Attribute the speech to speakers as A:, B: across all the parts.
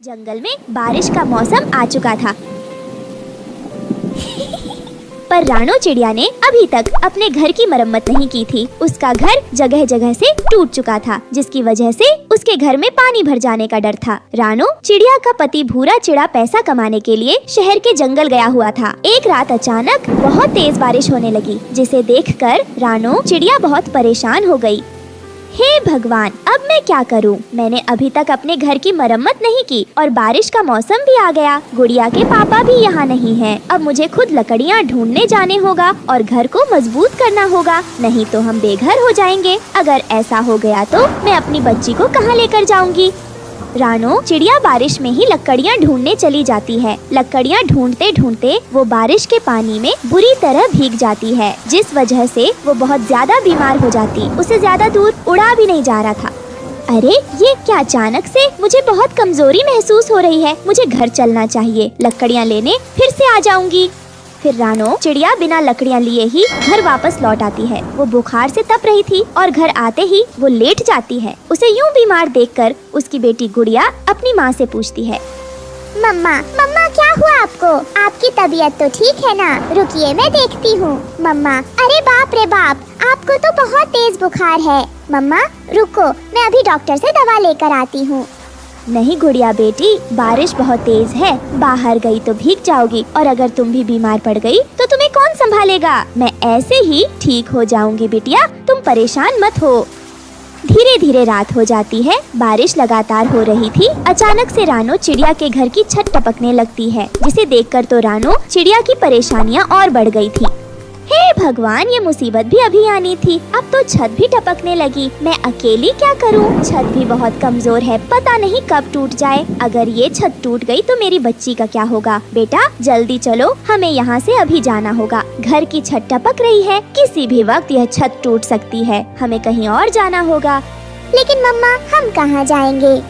A: जंगल में बारिश का मौसम आ चुका था। पर रानो चिड़िया ने अभी तक अपने घर की मरम्मत नहीं की थी। उसका घर जगह जगह से टूट चुका था, जिसकी वजह से उसके घर में पानी भर जाने का डर था। रानो चिड़िया का पति भूरा चिड़ा पैसा कमाने के लिए शहर के जंगल गया हुआ था। एक रात अचानक बहुत तेज बारिश होने लगी, जिसे देखकर रानो चिड़िया बहुत परेशान हो गई। हे भगवान, अब मैं क्या करूं? मैंने अभी तक अपने घर की मरम्मत नहीं की और बारिश का मौसम भी आ गया। गुड़िया के पापा भी यहाँ नहीं हैं। अब मुझे खुद लकड़ियाँ ढूंढने जाने होगा और घर को मजबूत करना होगा, नहीं तो हम बेघर हो जाएंगे। अगर ऐसा हो गया तो मैं अपनी बच्ची को कहाँ लेकर जाऊंगी? रानो चिड़िया बारिश में ही लकड़ियाँ ढूंढने चली जाती है। लकड़ियाँ ढूंढते ढूंढते वो बारिश के पानी में बुरी तरह भीग जाती है, जिस वजह से वो बहुत ज्यादा बीमार हो जाती। उसे ज्यादा दूर उड़ा भी नहीं जा रहा था। अरे ये क्या, अचानक से मुझे बहुत कमजोरी महसूस हो रही है। मुझे घर चलना चाहिए, लकड़ियाँ लेने फिर से आ जाऊंगी। फिर रानो चिड़िया बिना लकड़ियाँ लिए ही घर वापस लौट आती है। वो बुखार से तप रही थी और घर आते ही वो लेट जाती है। उसे यूं बीमार देखकर उसकी बेटी गुड़िया अपनी माँ से पूछती है,
B: मम्मा मम्मा क्या हुआ आपको? आपकी तबीयत तो ठीक है ना? रुकिए मैं देखती हूँ। मम्मा, अरे बाप रे बाप, आपको तो बहुत तेज बुखार है। मम्मा रुको, मैं अभी डॉक्टर से दवा लेकर आती हूँ।
A: नहीं गुड़िया बेटी, बारिश बहुत तेज है, बाहर गई तो भीग जाओगी और अगर तुम भी बीमार पड़ गई तो तुम्हें कौन संभालेगा? मैं ऐसे ही ठीक हो जाऊंगी बिटिया, तुम परेशान मत हो। धीरे धीरे रात हो जाती है। बारिश लगातार हो रही थी। अचानक से रानो चिड़िया के घर की छत टपकने लगती है, जिसे देखकर तो रानो चिड़िया की परेशानियाँ और बढ़ गई थी। हे भगवान, ये मुसीबत भी अभी आनी थी। अब तो छत भी टपकने लगी। मैं अकेली क्या करूं? छत भी बहुत कमजोर है, पता नहीं कब टूट जाए। अगर ये छत टूट गई तो मेरी बच्ची का क्या होगा? बेटा जल्दी चलो, हमें यहाँ से अभी जाना होगा। घर की छत टपक रही है, किसी भी वक्त यह छत टूट सकती है। हमें कहीं और जाना होगा।
B: लेकिन मम्मा, हम कहाँ जाएंगे?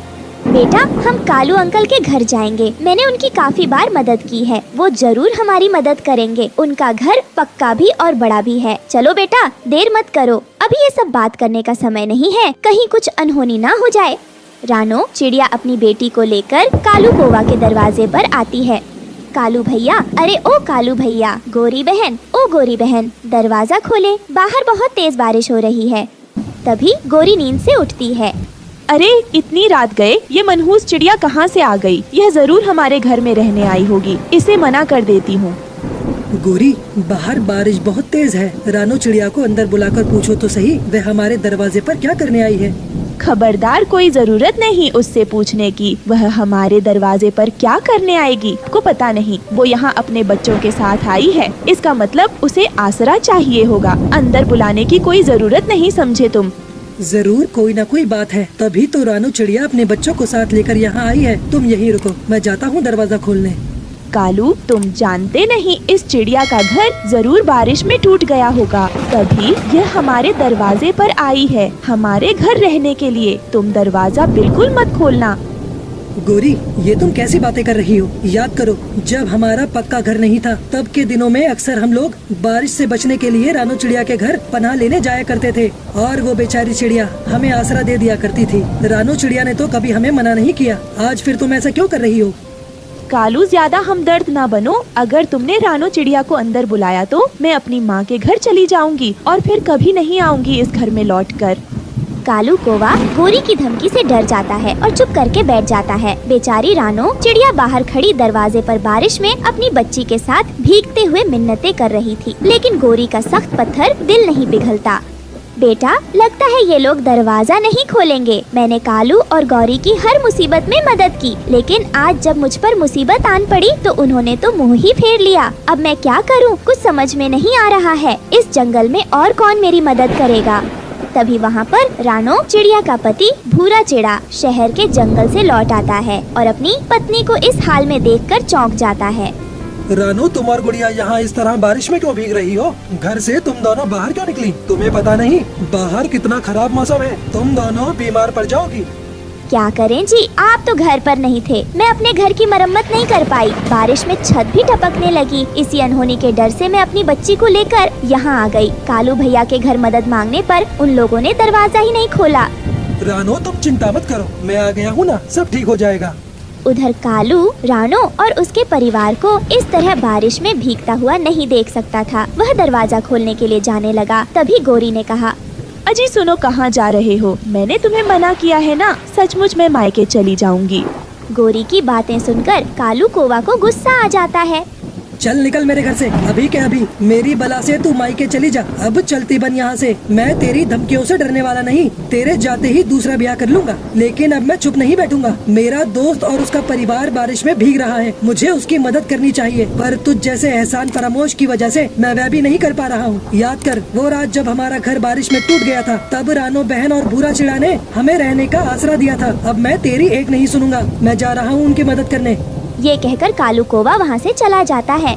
A: बेटा हम कालू अंकल के घर जाएंगे। मैंने उनकी काफी बार मदद की है, वो जरूर हमारी मदद करेंगे। उनका घर पक्का भी और बड़ा भी है। चलो बेटा देर मत करो, अभी ये सब बात करने का समय नहीं है, कहीं कुछ अनहोनी ना हो जाए। रानो चिड़िया अपनी बेटी को लेकर कालू कौवा के दरवाजे पर आती है। कालू भैया, अरे ओ कालू भैया, गोरी बहन, ओ गोरी बहन, दरवाजा खोले, बाहर बहुत तेज बारिश हो रही है। तभी गोरी नींद से उठती है।
C: अरे इतनी रात गए, ये मनहूस चिड़िया कहाँ से आ गई? यह जरूर हमारे घर में रहने आई होगी। इसे मना कर देती हूँ।
D: गोरी, बाहर बारिश बहुत तेज है। रानो चिड़िया को अंदर बुलाकर पूछो तो सही, वह हमारे दरवाजे पर क्या करने आई है?
C: खबरदार, कोई जरूरत नहीं उससे पूछने की। वह हमारे दरवाजे पर क्या करने आएगी? को पता नहीं, वो यहाँ अपने बच्चों के साथ आई है। इसका मतलब उसे आसरा चाहिए होगा। अंदर बुलाने की कोई जरूरत नहीं, समझे तुम?
D: जरूर कोई ना कोई बात है, तभी तो रानो चिड़िया अपने बच्चों को साथ लेकर यहाँ आई है। तुम यहीं रुको, मैं जाता हूँ दरवाजा खोलने।
C: कालू, तुम जानते नहीं, इस चिड़िया का घर जरूर बारिश में टूट गया होगा, तभी यह हमारे दरवाजे पर आई है, हमारे घर रहने के लिए। तुम दरवाजा बिल्कुल मत खोलना।
D: गोरी, ये तुम कैसी बातें कर रही हो? याद करो, जब हमारा पक्का घर नहीं था, तब के दिनों में अक्सर हम लोग बारिश से बचने के लिए रानो चिड़िया के घर पनाह लेने जाया करते थे और वो बेचारी चिड़िया हमें आसरा दे दिया करती थी। रानो चिड़िया ने तो कभी हमें मना नहीं किया। आज फिर तुम ऐसा क्यों कर रही हो?
C: कालू, ज्यादा हमदर्द ना बनो। अगर तुमने रानो चिड़िया को अंदर बुलाया तो मैं अपनी माँ के घर चली जाऊंगी और फिर कभी नहीं आऊंगी इस घर में लौटकर।
A: कालू कौवा गोरी की धमकी से डर जाता है और चुप करके बैठ जाता है। बेचारी रानो चिड़िया बाहर खड़ी दरवाजे पर बारिश में अपनी बच्ची के साथ भीगते हुए मिन्नतें कर रही थी, लेकिन गोरी का सख्त पत्थर दिल नहीं पिघलता। बेटा लगता है ये लोग दरवाजा नहीं खोलेंगे। मैंने कालू और गौरी की हर मुसीबत में मदद की, लेकिन आज जब मुझ पर मुसीबत आन पड़ी तो उन्होंने तो मुंह ही फेर लिया। अब मैं क्या करूं? कुछ समझ में नहीं आ रहा है। इस जंगल में और कौन मेरी मदद करेगा? तभी वहाँ पर रानो चिड़िया का पति भूरा चिड़ा शहर के जंगल से लौट आता है और अपनी पत्नी को इस हाल में देखकर चौंक जाता है।
E: रानो, तुम और गुड़िया यहाँ इस तरह बारिश में क्यों भीग रही हो? घर से तुम दोनों बाहर क्यों निकली? तुम्हें पता नहीं बाहर कितना खराब मौसम है? तुम दोनों बीमार पड़ जाओगी।
A: क्या करें जी, आप तो घर पर नहीं थे। मैं अपने घर की मरम्मत नहीं कर पाई। बारिश में छत भी टपकने लगी। इसी अनहोनी के डर से मैं अपनी बच्ची को लेकर यहाँ आ गई। कालू भैया के घर मदद मांगने पर उन लोगों ने दरवाजा ही नहीं खोला।
E: रानो, तुम चिंता मत करो, मैं आ गया हूँ ना, सब ठीक हो जाएगा।
A: उधर कालू रानो और उसके परिवार को इस तरह बारिश में भीगता हुआ नहीं देख सकता था। वह दरवाजा खोलने के लिए जाने लगा, तभी गोरी ने कहा,
C: अजी सुनो, कहाँ जा रहे हो? मैंने तुम्हें मना किया है ना, सचमुच मैं मायके चली जाऊंगी।
A: गोरी की बातें सुनकर कालू कौवा को गुस्सा आ जाता है।
D: चल निकल मेरे घर से, अभी के अभी। मेरी बला से तू मायके चली जा, अब चलती बन यहाँ से। मैं तेरी धमकियों से डरने वाला नहीं, तेरे जाते ही दूसरा ब्याह कर लूंगा। लेकिन अब मैं चुप नहीं बैठूंगा। मेरा दोस्त और उसका परिवार बारिश में भीग रहा है, मुझे उसकी मदद करनी चाहिए, पर तुझ जैसे एहसान फरामोश की वजह से मैं वह भी नहीं कर पा रहा हूँ। याद कर वो रात जब हमारा घर बारिश में टूट गया था, तब रानो बहन और भूरा चिड़ा ने हमें रहने का आसरा दिया था। अब मैं तेरी एक नहीं सुनूंगा, मैं जा रहा हूँ उनकी मदद करने।
A: ये कहकर कालू कौवा वहाँ से चला जाता है।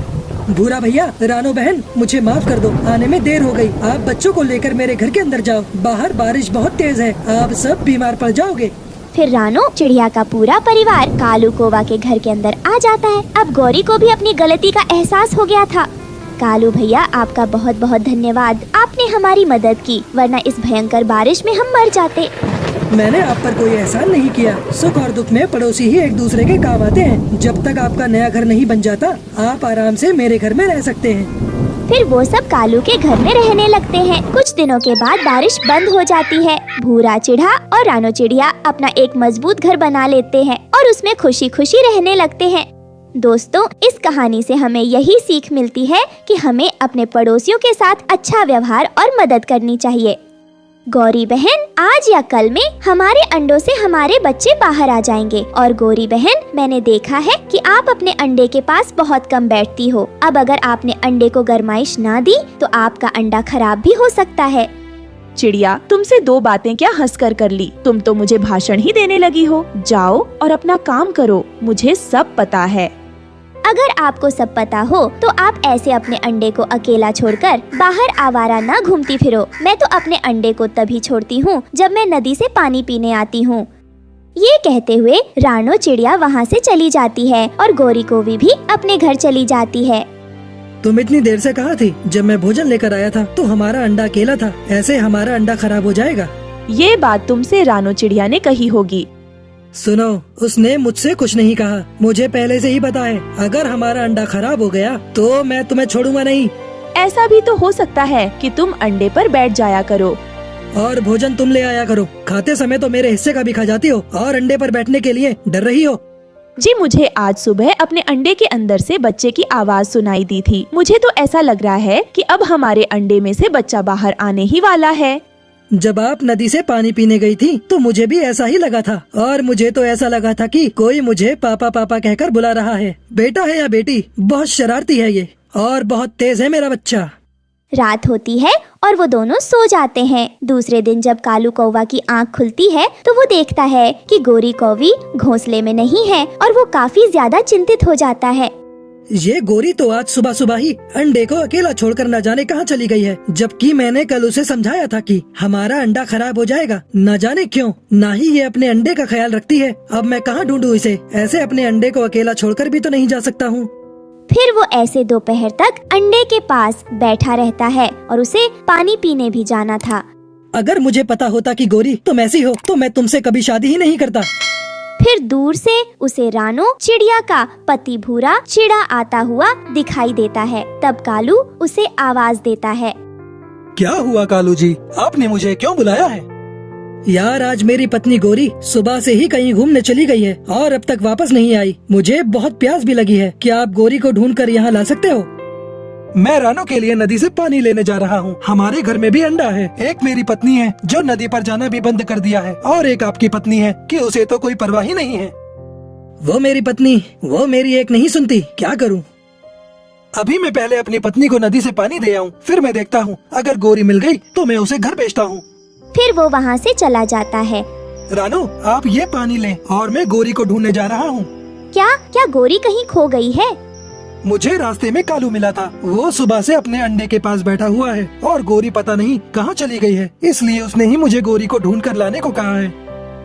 D: भूरा भैया, रानो बहन, मुझे माफ कर दो, आने में देर हो गई। आप बच्चों को लेकर मेरे घर के अंदर जाओ, बाहर बारिश बहुत तेज है, आप सब बीमार पड़ जाओगे।
A: फिर रानो चिड़िया का पूरा परिवार कालू कौवा के घर के अंदर आ जाता है। अब गौरी को भी अपनी गलती का एहसास हो गया था। कालू भैया, आपका बहुत बहुत धन्यवाद, आपने हमारी मदद की, वरना इस भयंकर बारिश में हम मर जाते।
D: मैंने आप पर कोई एहसान नहीं किया। सुख और दुख में पड़ोसी ही एक दूसरे के काम आते हैं। जब तक आपका नया घर नहीं बन जाता, आप आराम से मेरे घर में रह सकते हैं।
A: फिर वो सब कालू के घर में रहने लगते हैं। कुछ दिनों के बाद बारिश बंद हो जाती है। भूरा चिढ़ा और रानो चिड़िया अपना एक मजबूत घर बना लेते हैं और उसमें खुशी खुशी रहने लगते हैं। दोस्तों, इस कहानी से हमें यही सीख मिलती है कि हमें अपने पड़ोसियों के साथ अच्छा व्यवहार और मदद करनी चाहिए। गौरी बहन, आज या कल में हमारे अंडों से हमारे बच्चे बाहर आ जाएंगे। और गौरी बहन, मैंने देखा है कि आप अपने अंडे के पास बहुत कम बैठती हो। अब अगर आपने अंडे को गर्माइश ना दी तो आपका अंडा खराब भी हो सकता है।
C: चिड़िया, तुमसे दो बातें क्या हंसकर कर ली? तुम तो मुझे भाषण ही देने लगी हो। जाओ और अपना काम करो, मुझे सब पता है।
A: अगर आपको सब पता हो तो आप ऐसे अपने अंडे को अकेला छोड़कर बाहर आवारा ना घूमती फिरो। मैं तो अपने अंडे को तभी छोड़ती हूँ जब मैं नदी से पानी पीने आती हूँ। ये कहते हुए रानो चिड़िया वहाँ से चली जाती है और गौरी कौवी भी अपने घर चली जाती है।
D: तुम इतनी देर से कहाँ थी? जब मैं भोजन लेकर आया था तो हमारा अंडा अकेला था, ऐसे हमारा अंडा खराब हो जाएगा।
C: ये बात तुमसे रानो चिड़िया ने कही होगी।
D: सुनो, उसने मुझसे कुछ नहीं कहा, मुझे पहले से ही पता है। अगर हमारा अंडा खराब हो गया तो मैं तुम्हें छोड़ूंगा नहीं।
C: ऐसा भी तो हो सकता है कि तुम अंडे पर बैठ जाया करो
D: और भोजन तुम ले आया करो। खाते समय तो मेरे हिस्से का भी खा जाती हो और अंडे पर बैठने के लिए डर रही हो।
C: जी, मुझे आज सुबह अपने अंडे के अंदर से बच्चे की आवाज सुनाई दी थी। मुझे तो ऐसा लग रहा है कि अब हमारे अंडे में से बच्चा बाहर आने ही वाला है।
D: जब आप नदी से पानी पीने गई थी तो मुझे भी ऐसा ही लगा था, और मुझे तो ऐसा लगा था कि कोई मुझे पापा पापा कहकर बुला रहा है। बेटा है या बेटी, बहुत शरारती है ये, और बहुत तेज है मेरा बच्चा।
A: रात होती है और वो दोनों सो जाते हैं। दूसरे दिन जब कालू कौवा की आंख खुलती है तो वो देखता है कि गौरी कौवी घोंसले में नहीं है और वो काफी ज्यादा चिंतित हो जाता है।
D: ये गोरी तो आज सुबह सुबह ही अंडे को अकेला छोड़कर न जाने कहाँ चली गई है, जबकि मैंने कल उसे समझाया था कि हमारा अंडा खराब हो जाएगा। न जाने क्यों, ना ही ये अपने अंडे का ख्याल रखती है। अब मैं कहाँ ढूंढूं इसे? ऐसे अपने अंडे को अकेला छोड़कर भी तो नहीं जा सकता हूँ।
A: फिर वो ऐसे दोपहर तक अंडे के पास बैठा रहता है और उसे पानी पीने भी जाना था।
D: अगर मुझे पता होता कि गोरी तुम ऐसी हो तो मैं तुमसे कभी शादी ही नहीं करता।
A: फिर दूर से उसे रानो चिड़िया का पति भूरा चिड़ा आता हुआ दिखाई देता है। तब कालू उसे आवाज देता है।
E: क्या हुआ कालू जी, आपने मुझे क्यों बुलाया है?
D: यार, आज मेरी पत्नी गोरी सुबह से ही कहीं घूमने चली गई है और अब तक वापस नहीं आई। मुझे बहुत प्यास भी लगी है। क्या आप गोरी को ढूंढ कर यहाँ ला सकते हो?
E: मैं रानो के लिए नदी से पानी लेने जा रहा हूँ। हमारे घर में भी अंडा है। एक मेरी पत्नी है जो नदी पर जाना भी बंद कर दिया है, और एक आपकी पत्नी है कि उसे तो कोई परवाह ही नहीं है।
D: वो मेरी पत्नी, वो मेरी एक नहीं सुनती, क्या करूँ?
E: अभी मैं पहले अपनी पत्नी को नदी से पानी दे आऊँ, फिर मैं देखता हूँ। अगर गोरी मिल गई तो मैं उसे घर भेजता हूँ।
A: फिर वो वहाँ से चला जाता है।
E: रानो, आप ये पानी लें और मैं गोरी को ढूंढने जा रहा हूँ।
A: क्या गोरी कहीं खो गई है?
E: मुझे रास्ते में कालू मिला था। वो सुबह से अपने अंडे के पास बैठा हुआ है और गोरी पता नहीं कहाँ चली गई है, इसलिए उसने ही मुझे गोरी को ढूंढ कर लाने को कहा है।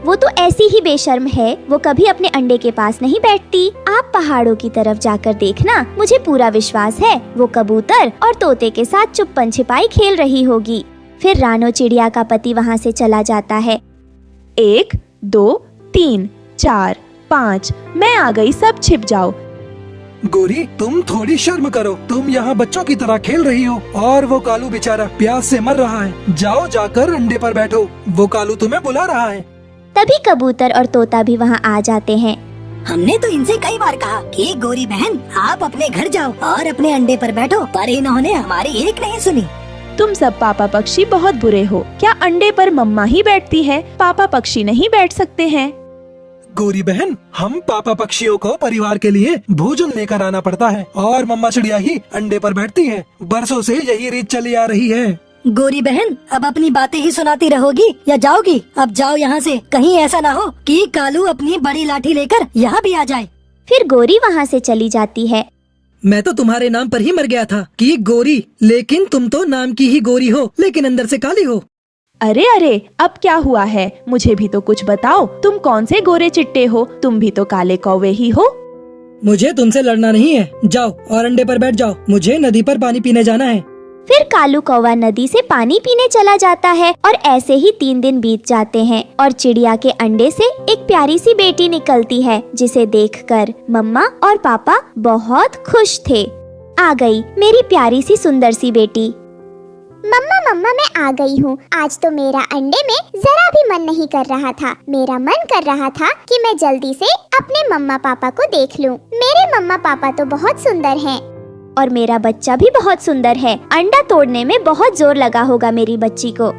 A: वो तो ऐसी ही बेशर्म है, वो कभी अपने अंडे के पास नहीं बैठती। आप पहाड़ों की तरफ जाकर देखना, मुझे पूरा विश्वास है वो कबूतर और तोते के साथ चुप्पन छिपाई खेल रही होगी। फिर रानो चिड़िया का पति वहाँ से चला जाता है।
C: 1 2 3 4 5, मैं आ गई, सब छिप जाओ।
E: गोरी, तुम थोड़ी शर्म करो। तुम यहाँ बच्चों की तरह खेल रही हो और वो कालू बेचारा प्यास से मर रहा है। जाओ जाकर अंडे पर बैठो, वो कालू तुम्हें बुला रहा है।
A: तभी कबूतर और तोता भी वहाँ आ जाते हैं।
F: हमने तो इनसे कई बार कहा कि गोरी बहन आप अपने घर जाओ और अपने अंडे पर बैठो, पर इन्होंने हमारी एक नहीं सुनी।
C: तुम सब पापा पक्षी बहुत बुरे हो। क्या अंडे पर मम्मा ही बैठती है, पापा पक्षी नहीं बैठ सकते हैं?
E: गोरी बहन, हम पापा पक्षियों को परिवार के लिए भोजन लेकर आना पड़ता है और मम्मा चिड़िया ही अंडे पर बैठती है। बरसों से यही रीत चली आ रही है।
F: गोरी बहन, अब अपनी बातें ही सुनाती रहोगी या जाओगी? अब जाओ यहाँ से, कहीं ऐसा ना हो कि कालू अपनी बड़ी लाठी लेकर यहाँ भी आ जाए।
A: फिर गोरी वहाँ से चली जाती है।
D: मैं तो तुम्हारे नाम पर ही मर गया था कि गोरी, लेकिन तुम तो नाम की ही गोरी हो लेकिन अंदर से काली हो।
C: अरे अरे, अब क्या हुआ है? मुझे भी तो कुछ बताओ। तुम कौन से गोरे चिट्टे हो? तुम भी तो काले कौवे ही हो।
D: मुझे तुमसे लड़ना नहीं है, जाओ और अंडे पर बैठ जाओ। मुझे नदी पर पानी पीने जाना है।
A: फिर कालू कौवा नदी से पानी पीने चला जाता है और ऐसे ही 3 दिन बीत जाते हैं और चिड़िया के अंडे से एक प्यारी सी बेटी निकलती है, जिसे देखकर मम्मा और पापा बहुत खुश थे। आ गई मेरी प्यारी सी सुंदर सी बेटी।
B: मम्मा मम्मा मैं आ गई हूँ। आज तो मेरा अंडे में जरा भी मन नहीं कर रहा था। मेरा मन कर रहा था कि मैं जल्दी से अपने मम्मा पापा को देख लूँ। मेरे मम्मा पापा तो बहुत सुंदर हैं।
A: और मेरा बच्चा भी बहुत सुंदर है। अंडा तोड़ने में बहुत जोर लगा होगा मेरी बच्ची को।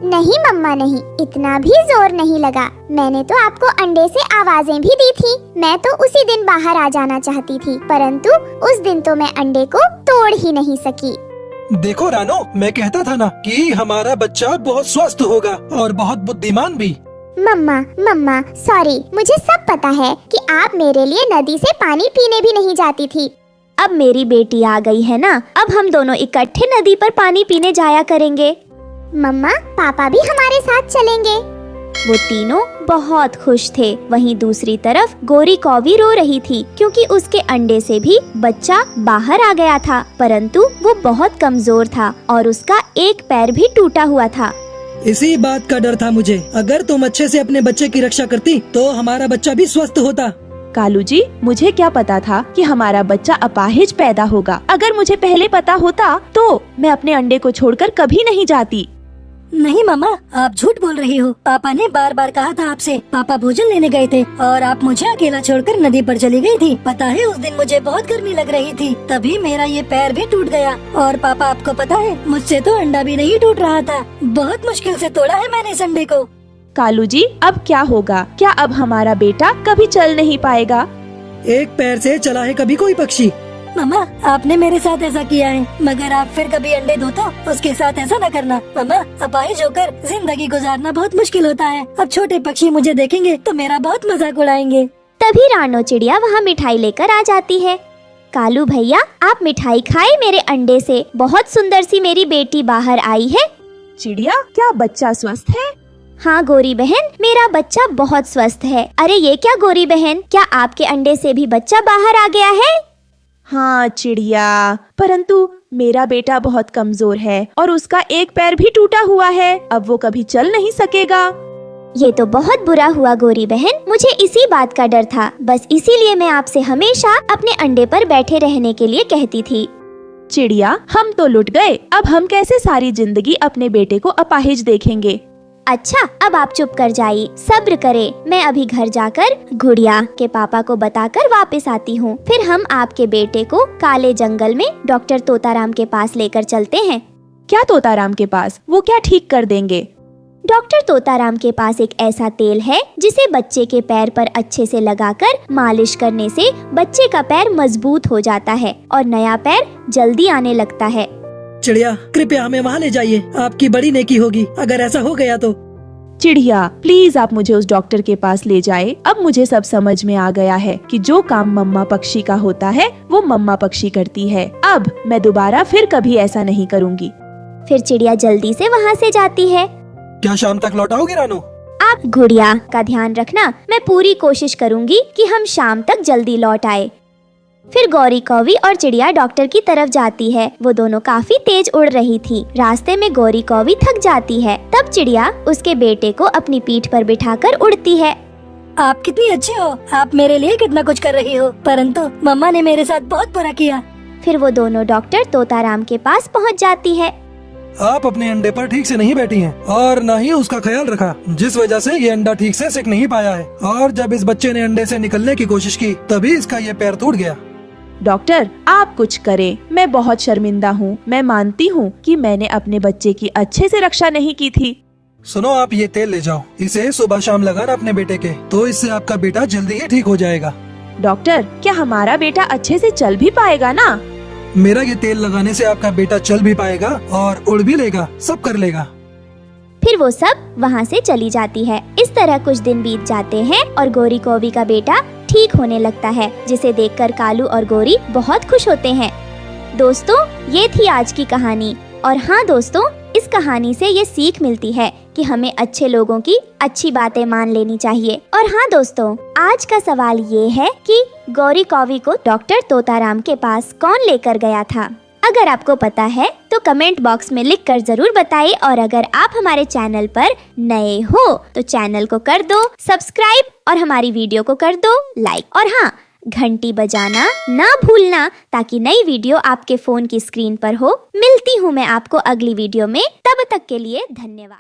B: नहीं मम्मा नहीं, इतना भी जोर नहीं लगा। मैंने तो आपको अंडे से आवाजें भी दी थी। मैं तो उसी दिन बाहर आ जाना चाहती थी, परंतु उस दिन तो मैं अंडे को तोड़ ही नहीं सकी।
E: देखो रानो, मैं कहता था ना कि हमारा बच्चा बहुत स्वस्थ होगा और बहुत बुद्धिमान भी।
B: मम्मा मम्मा सॉरी, मुझे सब पता है कि आप मेरे लिए नदी से पानी पीने भी नहीं जाती थी।
A: अब मेरी बेटी आ गई है ना, अब हम दोनों इकट्ठे नदी पर पानी पीने जाया करेंगे।
B: मम्मा पापा भी हमारे साथ चलेंगे।
A: वो तीनों बहुत खुश थे। वहीं दूसरी तरफ गोरी कौवी रो रही थी क्योंकि उसके अंडे से भी बच्चा बाहर आ गया था, परंतु वो बहुत कमजोर था और उसका एक पैर भी टूटा हुआ था।
D: इसी बात का डर था मुझे। अगर तुम अच्छे से अपने बच्चे की रक्षा करती तो हमारा बच्चा भी स्वस्थ होता।
C: कालू जी, मुझे क्या पता था कि हमारा बच्चा अपाहिज पैदा होगा। अगर मुझे पहले पता होता तो मैं अपने अंडे को छोड़कर कभी नहीं जाती।
F: नहीं मामा, आप झूठ बोल रही हो। पापा ने बार बार कहा था आपसे। पापा भोजन लेने गए थे और आप मुझे अकेला छोड़कर नदी पर चली गई थी। पता है उस दिन मुझे बहुत गर्मी लग रही थी, तभी मेरा ये पैर भी टूट गया। और पापा आपको पता है मुझसे तो अंडा भी नहीं टूट रहा था। बहुत मुश्किल से तोड़ा है मैंने इस अंडे को।
C: कालू जी, अब क्या होगा? क्या अब हमारा बेटा कभी चल नहीं पाएगा?
D: एक पैर से चला है कभी कोई पक्षी?
F: मामा, आपने मेरे साथ ऐसा किया है, मगर आप फिर कभी अंडे दो तो उसके साथ ऐसा न करना। मामा, अपाहिज होकर जिंदगी गुजारना बहुत मुश्किल होता है। अब छोटे पक्षी मुझे देखेंगे तो मेरा बहुत मजाक उड़ाएंगे।
A: तभी रानो चिड़िया वहाँ मिठाई लेकर आ जाती है। कालू भैया, आप मिठाई खाए मेरे अंडे से। बहुत सुंदर सी मेरी बेटी बाहर आई है।
C: चिड़िया, क्या बच्चा स्वस्थ है?
A: हाँ गोरी बहन, मेरा बच्चा बहुत स्वस्थ है। अरे ये क्या गोरी बहन, क्या आपके अंडे से भी बच्चा बाहर आ गया है?
C: हाँ चिड़िया, परंतु मेरा बेटा बहुत कमजोर है और उसका एक पैर भी टूटा हुआ है। अब वो कभी चल नहीं सकेगा।
A: ये तो बहुत बुरा हुआ गोरी बहन, मुझे इसी बात का डर था। बस इसीलिए मैं आपसे हमेशा अपने अंडे पर बैठे रहने के लिए कहती थी।
C: चिड़िया, हम तो लुट गए। अब हम कैसे सारी जिंदगी अपने बेटे को अपाहिज देखेंगे?
A: अच्छा, अब आप चुप कर जाइए, सब्र करें। मैं अभी घर जाकर गुड़िया के पापा को बताकर वापस आती हूँ। फिर हम आपके बेटे को काले जंगल में डॉक्टर तोताराम के पास लेकर चलते हैं।
C: क्या तोताराम के पास? वो क्या ठीक कर देंगे?
A: डॉक्टर तोताराम के पास एक ऐसा तेल है जिसे बच्चे के पैर पर अच्छे से लगाकर मालिश करने से बच्चे का पैर मजबूत हो जाता है और नया पैर जल्दी आने लगता है।
D: चिड़िया, कृपया हमें वहाँ ले जाइए, आपकी बड़ी नेकी होगी अगर ऐसा हो गया तो।
C: चिड़िया, प्लीज आप मुझे उस डॉक्टर के पास ले जाए। अब मुझे सब समझ में आ गया है कि जो काम मम्मा पक्षी का होता है वो मम्मा पक्षी करती है। अब मैं दोबारा फिर कभी ऐसा नहीं करूँगी।
A: फिर चिड़िया जल्दी से वहाँ से जाती है।
E: क्या शाम तक लौट आओगे रानो?
A: आप गुड़िया का ध्यान रखना, मैं पूरी कोशिश करूँगी कि हम शाम तक जल्दी लौट आए। फिर गौरी कौवी और चिड़िया डॉक्टर की तरफ जाती है। वो दोनों काफी तेज उड़ रही थी। रास्ते में गौरी कौवी थक जाती है। तब चिड़िया उसके बेटे को अपनी पीठ पर बिठाकर उड़ती है।
F: आप कितनी अच्छी हो, आप मेरे लिए कितना कुछ कर रही हो, परंतु मम्मा ने मेरे साथ बहुत बुरा किया।
A: फिर वो दोनों डॉक्टर तोताराम के पास पहुंच जाती है।
E: आप अपने अंडे पर ठीक से नहीं बैठी हैं और न ही उसका ख्याल रखा, जिस वजह से ये अंडा ठीक से सिक नहीं पाया है। और जब इस बच्चे ने अंडे से निकलने की कोशिश की तभी इसका ये पैर टूट गया।
C: डॉक्टर आप कुछ करें, मैं बहुत शर्मिंदा हूँ। मैं मानती हूँ कि मैंने अपने बच्चे की अच्छे से रक्षा नहीं की थी।
E: सुनो, आप ये तेल ले जाओ, इसे सुबह शाम लगाना अपने बेटे के, तो इससे आपका बेटा जल्दी ही ठीक हो जाएगा।
C: डॉक्टर क्या हमारा बेटा अच्छे से चल भी पाएगा ना?
E: मेरा ये तेल लगाने से आपका बेटा चल भी पाएगा और उड़ भी लेगा, सब कर लेगा।
A: फिर वो सब वहाँ से चली जाती है। इस तरह कुछ दिन बीत जाते हैं और गोरी कोवी का बेटा ठीक होने लगता है, जिसे देखकर कालू और गोरी बहुत खुश होते हैं। दोस्तों, ये थी आज की कहानी। और हाँ दोस्तों, इस कहानी से ये सीख मिलती है कि हमें अच्छे लोगों की अच्छी बातें मान लेनी चाहिए। और हाँ दोस्तों, आज का सवाल ये है कि गौरी कौवी को डॉक्टर तोताराम के पास कौन लेकर गया था? अगर आपको पता है तो कमेंट बॉक्स में लिखकर जरूर बताइए। और अगर आप हमारे चैनल पर नए हो तो चैनल को कर दो सब्सक्राइब और हमारी वीडियो को कर दो लाइक। और हाँ, घंटी बजाना ना भूलना ताकि नई वीडियो आपके फोन की स्क्रीन पर हो। मिलती हूँ मैं आपको अगली वीडियो में, तब तक के लिए धन्यवाद।